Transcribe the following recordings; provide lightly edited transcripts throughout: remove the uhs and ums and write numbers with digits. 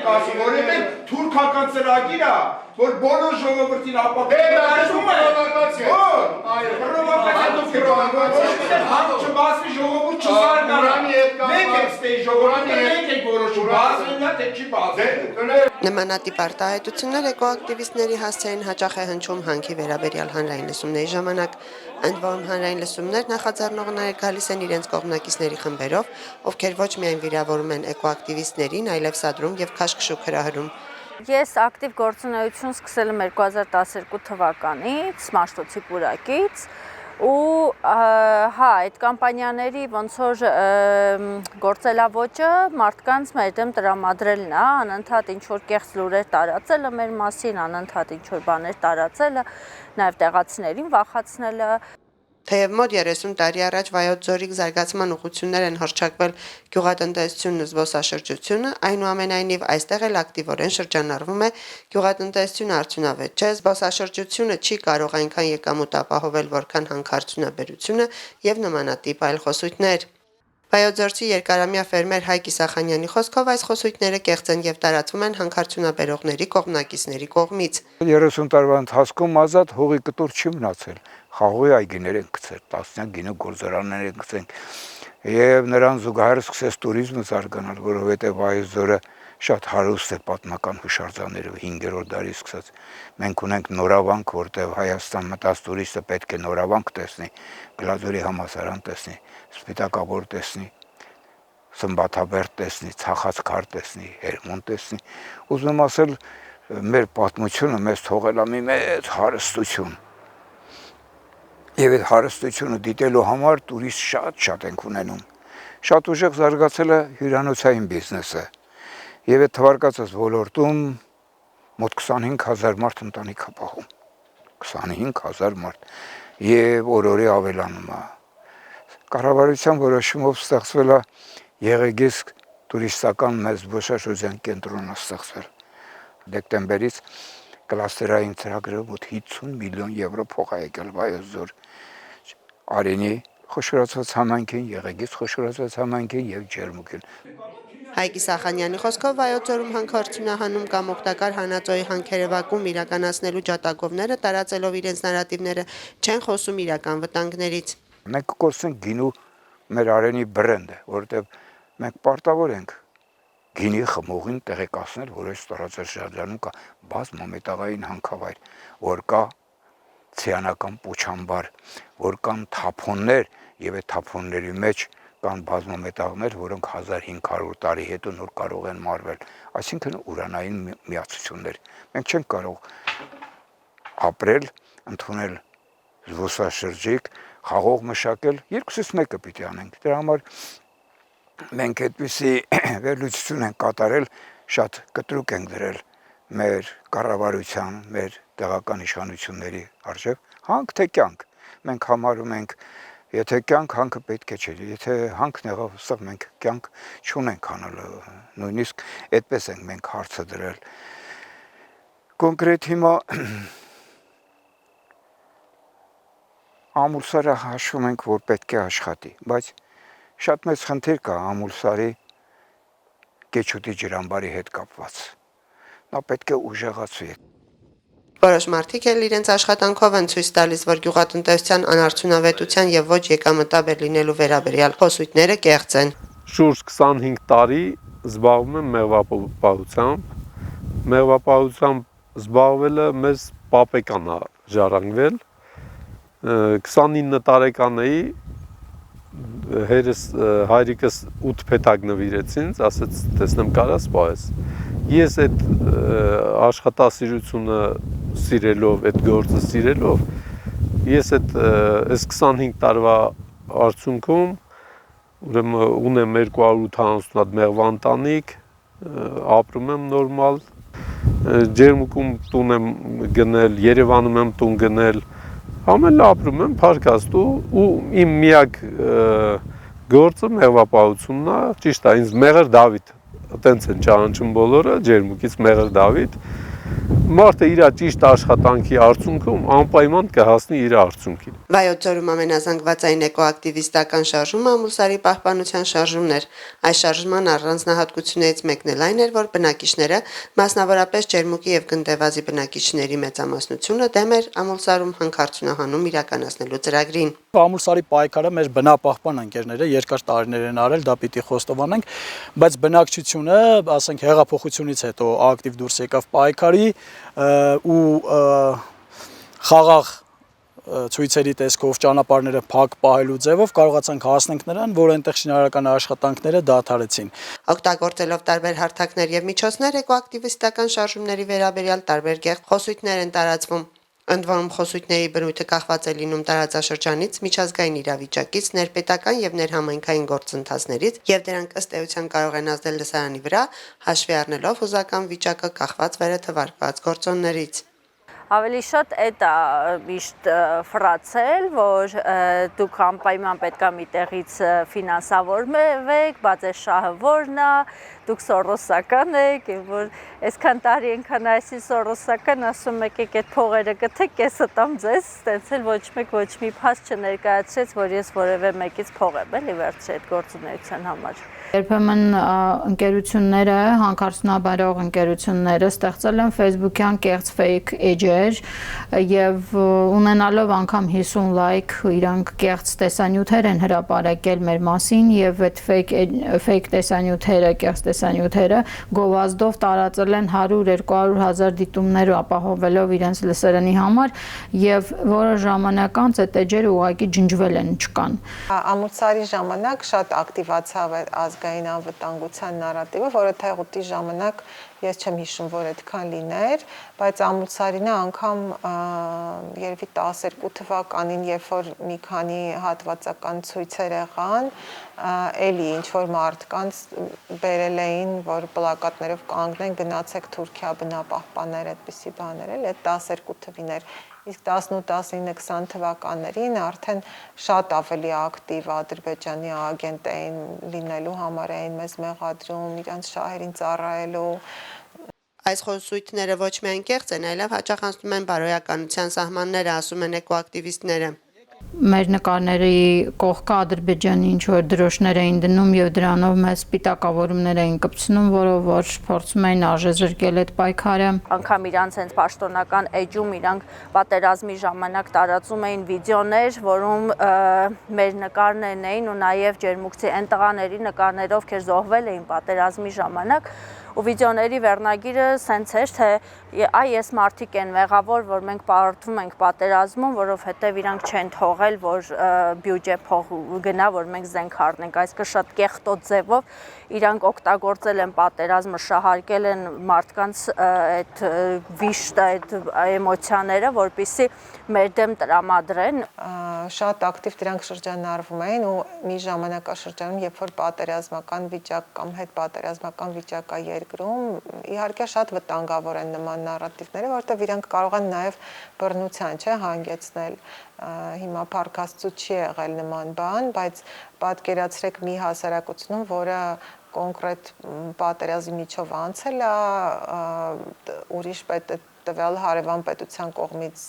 ենք ասում, որովհետև թուրքական ծրագիր է, որ բոլոր ժողովրդին ապահովում Նմանատիպ արտահայտություններ էկոակտիվիստների հասցեին հաճախ է հնչում հանքի վերաբերյալ հանրային լսումների ժամանակ, ընդ որում հանրային լսումներ նախաձեռնողները գալիս են իրենց կողմնակիցների խմբերով, ովքեր ոչ միայն վիրավորում են էկոակտիվիստներին, այլև սադրում եւ քաշքշուկ հրահրում։ Ես ակտիվ գործունեություն սկսել եմ 2012 թվականից, Մաշտոցի պուրակից, ու այդ կամպանիաների ոնց որ գործելավոճը մարդկանց մեր դեմ տրամադրելն է, անընդհատ ինչ-որ կեղծ լուրեր տարածելը մեր մասին, անընդհատ ինչ-որ բաներ տարածելը, նաև տեղացիներին վախեցնելը։ Թեև մոտ 30 տարի առաջ Վայոց ձորի զարգացման ուղղություններ են հռչակվել գյուղատնտեսությունն ու զբոսաշրջությունը, այնուամենայնիվ այստեղ էլ ակտիվորեն շրջանառվում է գյուղատնտեսությունը արդյունավետ չէ, զբոսաշրջությունը չի կարող այնքան եկամուտ ապահովել, որքան հանքարդյունաբերությունը եւ նմանատիպ այլ խոսույթներ։ Վայոց-ձորցի երկարամյա ֆերմեր Հայկ Իսախանյանի խոսքով այս խոսույթները կեղծ են եւ տարածվում են հանքարդյունաբերողների կողմնակիցների կողմից։ 30 տարվա ընթացքում ազատ հողի կտոր չի մնացել։ Խաղողի այգիներ են գցել, տասնյակ գինու գործարաններ են գցել եւ նրան զուգահեռ սկսեց տուրիզմը զարգանալ, որովհետեւ Վայոց-ձորը շատ հարուստ է պատմական հուշարձաններով 5-րդ դարից սկսած։ Մենք ունենք նորավանք, որտեղ Հայաստան մտած տուրիստը պետք է նորավանք տեսնի, Գլաձորի համալսարան տեսնի, Սպիտակավոր տեսնի, Սմբաթաբերդ տեսնի, Ցախածքար տեսնի, Հերմոն տեսնի։ Ուզում եմ ասել, մեր պատմությունը մեզ թողել է մի մեծ հարստություն։ Եվ այդ հարստությունը դիտելու համար տուրիստ շատ ենք ունենում։ Շատ ուժեղ զարգացել է հյուրանոցային բիզնեսը։ Եվ այդ թվարկածած ոլորտում մոտ 25,000 մարդ ընտանիք է պահում։ 25,000 մարդ։ Եվ օր-օրի ավելանում է։ Կառավարության որոշումով ստեղծվել է Եղեգիս տուրիստական մեծ զբոսաշրջության կենտրոնը ստեղծվել։ Դեկտեմբերից կլաստերային ծրագրով մոտ 50 միլիոն եվրո փող է եկել Վայոց-ձոր Արենի խոշորացված համայնքին, Եղեգիս խոշորացված համայնքին եւ Ջերմուկին։ Հայկ Իսախանյանի խոսքով Վայոց-ձորում հանքարդյունահանում կամ օգտակար հանածոյի հանքերը վակուում իրականացնելու ջատագովները տարածելով իրենց նարատիվները չեն խոսում իրական վտանգներից։ Մենք կորցնենք գինու մեր Արենի բրենդը, որովհետեւ մենք պարտավոր ենք գինի խմողին տեղեկացնել, որ այս տարածաշրջանում կա բազմամետաղային հանքավայր, որ կա ցիանական պուչամբար, որ կան թափոններ եւ այդ թափոնների մեջ կան բազմամետաղներ, որոնք 1500 տարի հետո նոր կարող են մարվել, այսինքն ուրանային միացություններ։ Մենք չենք կարող ապրել, ընդունել զբոսաշրջիկ, խաղող մշակել, երկուսից մեկը պիտի անենք։ Դրա համար մենք այդպիսի վերլուծություն ենք կատարել, շատ կտրուկ ենք դրել մեր կառավարության, մեր տեղական իշխանությունների արժև, հանք թե կյանք։ Մենք համարում ենք, եթե կյանք հանքը պետք է չէ, եթե հանքն եղավ, սա մենք կյանք չունենք անելու, նույնիսկ այդպես ենք մենք հարցը դրել։ Կոնկրետ հիմա Ամուլսարը հաշվում ենք, որ պետք է աշխատի, բայց շատ մեծ խնդիր կա Ամուլսարի Կեչուտի ջրամբարի հետ կապված։ Նա պետք է ուժեղացվի։ Որոշ մարդիկ էլ իրենց աշխատանքով են ցույց տալիս, որ գյուղատնտեսության անարդյունավետության եւ ոչ եկամտաբեր լինելու վերաբերյալ խոսույթները կեղծ են։ Շուրջ 25 տարի զբաղվում եմ մեղվապահությամբ։ Մեղվապահությամբ զբաղվելը մեզ պապեկան է ժառանգվել։ 29 տարեկան էի, հայրիկս 8 փեթակ նվիրեցին, ասեց տեսնեմ կարաս պահես։ Ես այդ աշխատասիրությունը սիրելով, այդ գործը սիրելով, ես այս 25 տարվա արդյունքում ուրեմն ունեմ 280 հատ մեղվանտանիք, ապրում եմ նորմալ, Ջերմուկում տուն եմ գնել, Երևանում եմ տուն գնել, ամեն ապրում եմ փառքաստ ու իմ միակ գործը մեղվապահությունն է, ճիշտ է, ինձ Մեղր Դավիթ, տենց են ճանաչում բոլորը, Ջերմուկից Մեղր Դավիթ, Մարդը իր ճիշտ աշխատանքի արդյունքում անպայման կհասնի իր արդյունքին։ Վայոց ձորում ամենազանգվածային էկոակտիվիստական շարժումը Ամուլսարի պահպանության շարժումն էր։ Այս շարժման առանձնահատկություններից մեկն էլ այն էր, որ բնակիչները, մասնավորապես ջերմուկի եւ գնդեվազի բնակիչների մեծամասնությունը դեմ էր Ամուլսարում հանքարդյունահանում իրականացնելու ծրագրին։ Ամուլսարի պայքարը մեր բնապահպան ընկերները երկար տարիներ են արել, դա պիտի խոստովանենք, բայց բնակչությունը, ասենք հեղափոխությունից հետո ակտիվ դուրս եկավ պայքարի ու խաղաղ ցույցերի տեսքով ճանապարհները փակ պահելու ձևով կարողացանք հասնենք նրան, որ այնտեղ շինարարական աշխատանքները դադարեցին։ Օգտագործելով տարբեր հարթակներ եւ միջոցներ էկոակտիվիստական շարժումների վերաբերյալ տարբեր գեղ խոսույթներ են տարածվում։ Ընդ որում խոսույթների բնույթը կախված է լինում տարածաշրջանից, միջազգային իրավիճակից, ներպետական եւ ներհամայնքային գործընթացներից եւ դրանք ըստ էության կարող են ազդել լսարանի վրա, հաշվի առնելով հուզական վիճակը կախված վերաթվարկված գործոններից։ Ավելի շատ այդ է միշտ ֆրացել, որ դուք անպայման պետք է մի տեղից ֆինանսավորվեք, բայց այս շահը որն է, դուք սորոսական եք, որ այսքան տարի ենքան այսի սորոսական ասում եք այդ փողերը գտեք, կեսը տամ ձեզ, ստեցել ոչ մեկ ոչ մի փաս չներկայացրեց, որ ես որևէ մեկից փող եմ էլի վերցրել այդ գործունեության համար։ Երբեմն ընկերությունները, հանքարդյունաբերող ընկերությունները ստեղծել են Facebook-յան կեղծ fake էջեր եւ ունենալով անգամ 50 լայք իրանք կեղծ տեսանյութեր են հրապարակել մեր մասին եւ այդ fake տեսանյութերը, կեղծ տեսանյութերը գովազդով տարածել են 100-200 հազար դիտումներ ապահովելով իրենց լսարանի համար եւ որը ժամանակ անց այդ էջերը ուղղակի ջնջվել են, չկան։ Ամուլսարի ժամանակ շատ ակտիվացավ ազգային անվտանգության նարատիվը, որը թեղուտի ժամանակ ես չեմ հիշում, որ այդքան լիներ, բայց Ամուլսարինը անգամ երևի 12 թվականին, երբ որ մի քանի հատվածական ցույցեր եղան, էլի ինչ որ մարդկանց բերել էին, որ պլակատներով կանգնեն, գնացեք Թուրքիա բնապահպաններ, այդպիսի բաներ էլ, այդ 12 թվին էր։ Իսկ 18-19-20 թվականներին արդեն շատ ավելի ակտիվ Ադրբեջանի ագենտ էին լինելու համար էին մեզ մեղադրում, իրենց շահերին ծառայելու։ Այս խոսույթները ոչ միայն կեղծ են, այլև հաճախ անցնում են բարոյականության սահմանները, ասում են էկոակտիվիստները։ Մեր նկարների կողքը Ադրբեջանի ինչ որ դրոշներ էին դնում եւ դրանով մեծ սպիտակավորումներ էին կպցնում, որով որ փորձում էին արժեզրկել այդ պայքարը։ Անգամ իրանց հենց պաշտոնական էջում իրանք պատերազմի ժամանակ տարածում էին վիդեոներ, որում մեր նկարներն էին ու նաեւ ջերմուկցի այն տղաների նկարներով, որ զոհվել էին պատերազմի ժամանակ ու վիդեոների վերնագիրը սենց էր, թե այ ես մարդիկ են մեղավոր, որ մենք պարտվում ենք պատերազմում, որովհետև իրանք չեն թողել, որ բյուջե փող գնա, որ մենք զենք առնենք, այսինքն շատ կեղտոտ ձևով իրանք օգտագործել են պատերազմը, շահարկել են մարդկանց այդ վիշտը, այդ էմոցիաները, որպեսզի մեր դեմ տրամադրեն։ Շատ ակտիվ դրանք շրջանառվում էին ու մի ժամանակաշրջանում, երբ որ պատերազմական վիճակ կամ հետ պատերազմական վիճակ է երկրում, իհարկե շատ վտանգավոր են նման նարատիվները, որովհետև իրանք կարող են նաև բռնության, չէ, հանգեցնել։ Հիմա փառքաստու չի եղել նման բան, բայց պատկերացրեք մի հասարակությունում, որը կոնկրետ պատերազմի միջով անցել է, ուրիշ տվյալ հարևան պետության կողմից,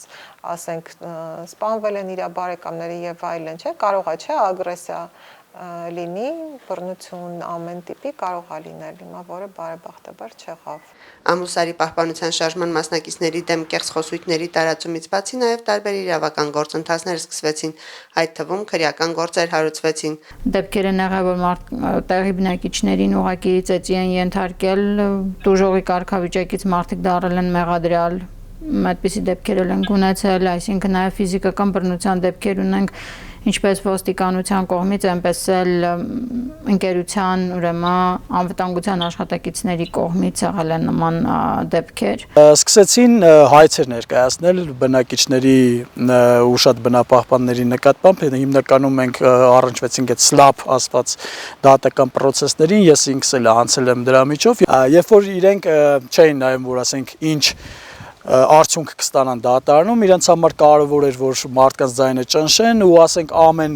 ասենք, սպանվել են իր բարեկամները եւ այլն, չէ, կարող է, չէ, ագրեսիա լինի, բռնություն ամեն տիպի կարող է լինել, հիմա որը բարեբախտաբար չեղավ։ Ամուլսարի պահպանության շարժման մասնակիցների դեմ կեղծ խոսույթների տարածումից բացի նաև տարբեր իրավական գործընթացներ սկսվեցին, այդ թվում քրեական գործեր հարուցվեցին։ Դեպքեր են եղել, որ տեղի բնակիչներին ուղղակի ծեծի են ենթարկել, տուժողի կարգավիճակից մարդիկ դառել են մեղադրյալ, այդպիսի դեպքեր են ունեցել, այսինքն նաև ֆիզիկական բռնության դեպքեր ունենք, ինչպես ոստիկանության կողմից, այնպես էլ ընկերության, ուրեմն անվտանգության աշխատակիցների կողմից եղել են նման դեպքեր։ Սկսեցին հայցեր ներկայացնել բնակիչների ու շատ բնապահպանների նկատմամբ, հիմնականում մենք առնչվեցինք այդ սլապ ասված դատական process-ներին, ես ինքս էլ անցել եմ դրա միջով, երբ որ իրենք չէին նայում, որ ասենք ինչ արդյունք կստանան դատարանում, իրենց համար կարևոր էր, որ մարդկանց ձայնը ճնշեն ու ասենք ամեն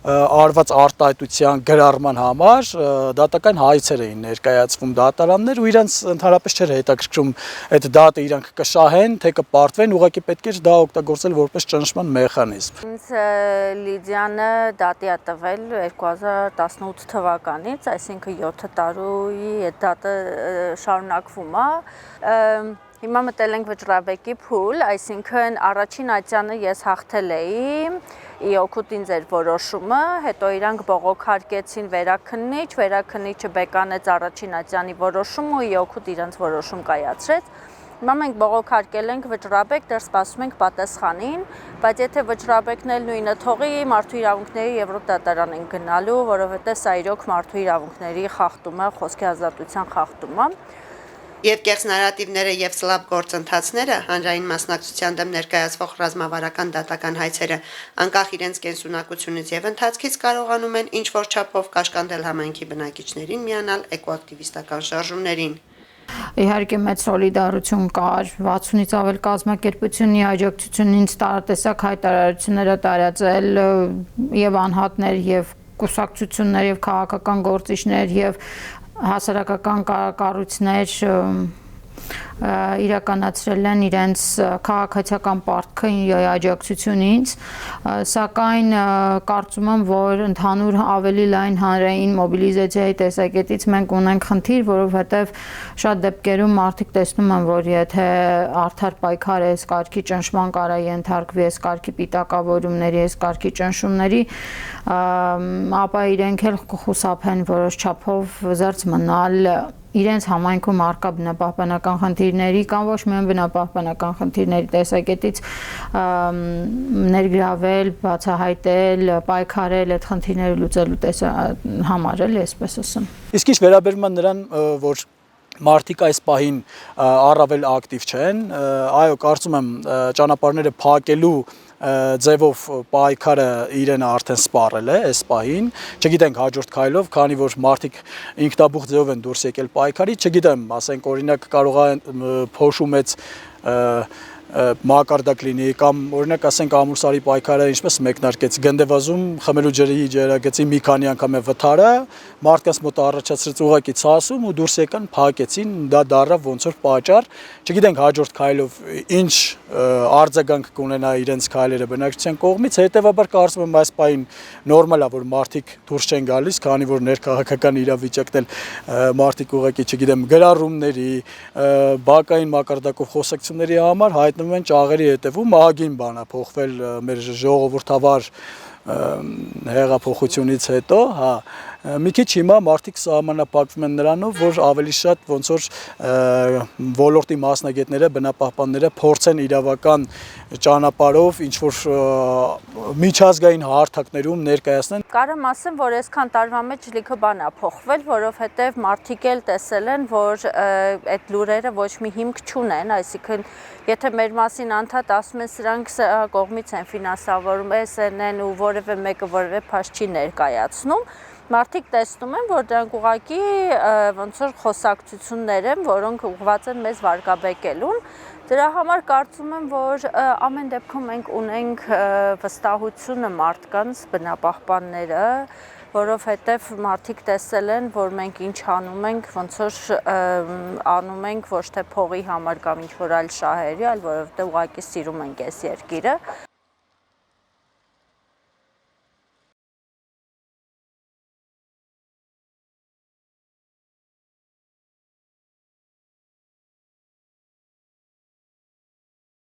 արված արտահայտության գրառման համար դատական հայցեր էին ներկայացվում դատարաններ ու իրանց ընդհանրապես չէր հետաքրքրում այդ դատը իրանք կշահեն, թե կպարտվեն, ուղղակի պետք էր դա օգտագործել որպես ճնշման մեխանիզմ։ Ինձ Լիդիանը դատի է տվել 2018 թվականից, այսինքն 7 տարուի այդ դատը շարունակվում է։ Հիմա մտել ենք վճռաբեկի փուլ, այսինքն առաջին ատյանը ես հաղթել էի, օգուտ ինձ էր որոշումը, հետո իրանք բողոքարկեցին վերաքննիչը բեկանեց առաջին ատյանի որոշումը ու օգուտ իրանց որոշում կայացրեց։ Հիմա մենք բողոքարկել ենք վճռաբեկ, դեռ սպասում ենք պատասխանին, բայց եթե վճռաբեկն էլ նույնը թողի, մարդու իրավունքների Եվրոպ դատարան ենք գնալու, որովհետև սա իրոք մարդու իրավունքների խախտում է, խոսքի ազատության խախտում է։ Եվ կեղծ նարատիվները եւ սլաբ գործընթացները հանրային մասնակցության դեմ ներկայացվող ռազմավարական դատական հայցերը անկախ իրենց կենսունակությունից եւ ընթացքից կարողանում են ինչ որ չափով կաշկանդել համայնքի բնակիչներին միանալ էկոակտիվիստական շարժումներին։ Իհարկե մեծ սոլիդարություն կար 60-ից ավել կազմակերպությունի աջակցությունից տարատեսակ հայտարարություններ տարածել եւ անհատներ եւ կուսակցություններ եւ քաղաքական գործիչներ եւ հասարակական կառույցներ իրականացրել են իրենց քաղաքացիական պարտքը աջակցությունից, սակայն կարծում եմ, որ ընդհանուր ավելի լայն հանրային մոբիլիզացիայի տեսակետից մենք ունենք խնդիր, որովհետև շատ դեպքերում մարդիկ տեսնում են, որ եթե արդար պայքարը այս կարգի ճնշման կարա ենթարկվի, այս կարգի պիտակավորումների, այս կարգի ճնշումների, ապա իրենք էլ կխուսափեն որոշ չափով զերծ մնալ իրենց համայնքում առկա բնապահպանական խնդիրների կամ ոչ միայն բնապահպանական խնդիրների տեսակետից ներգրավել, բացահայտել, պայքարել այդ խնդիրները լուծելու համար էլ այսպես ասեմ։ Իսկ ինչ վերաբերում է նրան, որ մարդիկ այս պահին առավել ակտիվ չեն, այո, կարծում եմ ճանապարհները փակելու ձևով պայքարը իրենը արդեն սպառել է այս պահին, չգիտենք հաջորդ քայլով, քանի որ մարդիկ ինքնաբուխ ձևով են դուրս եկել պայքարի, չգիտեմ, ասենք օրինակ կարող է փոշու մեծ մակարդակ լինի կամ օրինակ ասենք ամուրսարի պայքարը ինչպես մեկնարկեց գնդեվազում խմելու ջրի ջրագծի մի քանի անգամ է վթարը մարդկանց մոտ առաջացրեց ուղակի ցասում ու դուրս եկան փակեցին դա դառավ ոնց որ պատճառ չգիտենք հաջորդ քայլով ինչ արձագանք կունենա իրենց քայլերը բնակչության կողմից հետեւաբար կարծում եմ այս պահին նորմալ է որ մարդիկ դուրս չեն գալիս քանի որ ներքաղաքական իրավիճակն էլ մարդիկ ուղակի չգիտեմ գրառումների բակային մակարդակով խոսակցությունների համար հայտնվում են ճաղերի հետևում ահագին բան է փոխվել մեր ժողովրդավար հեղափոխությունից հետո, հա, մի քիչ հիմա մարդիկ սահմանափակվում են նրանով, որ ավելի շատ ոնց որ ոլորտի մասնագետները, բնապահպանները փորձեն իրավական ճանապարհով ինչ որ միջազգային հարթակներում ներկայացնեն։ Կարեմ ասեմ, որ այսքան տարվա մեջ լիքը բան է փոխվել, որովհետև մարդիկ էլ տեսել են, որ այդ լուրերը ոչ մի հիմք չունեն, այսինքն եթե մեր մասին անդադ ասում են սրանք կողմից են ֆինանսավորում, SNN ու որևէ մեկը որևէ փաստ չի ներկայացնում, մարդիկ տեսնում են, որ դրանք ուղղակի ոնց որ խոսակցություններ են, որոնք ուղղված են մեզ վարկաբեկելուն, դրա համար կարծում եմ, որ ամեն դեպքում մենք ունենք վստահությունը մարդկանց, բնապահպանները, որովհետև մարդիկ տեսել են, որ մենք ինչ անում ենք, ոնց որ անում ենք ոչ թե փողի համար կամ ինչ որ այլ շահերի, այլ որովհետև ուղղակի սիրում ենք այս երկիրը։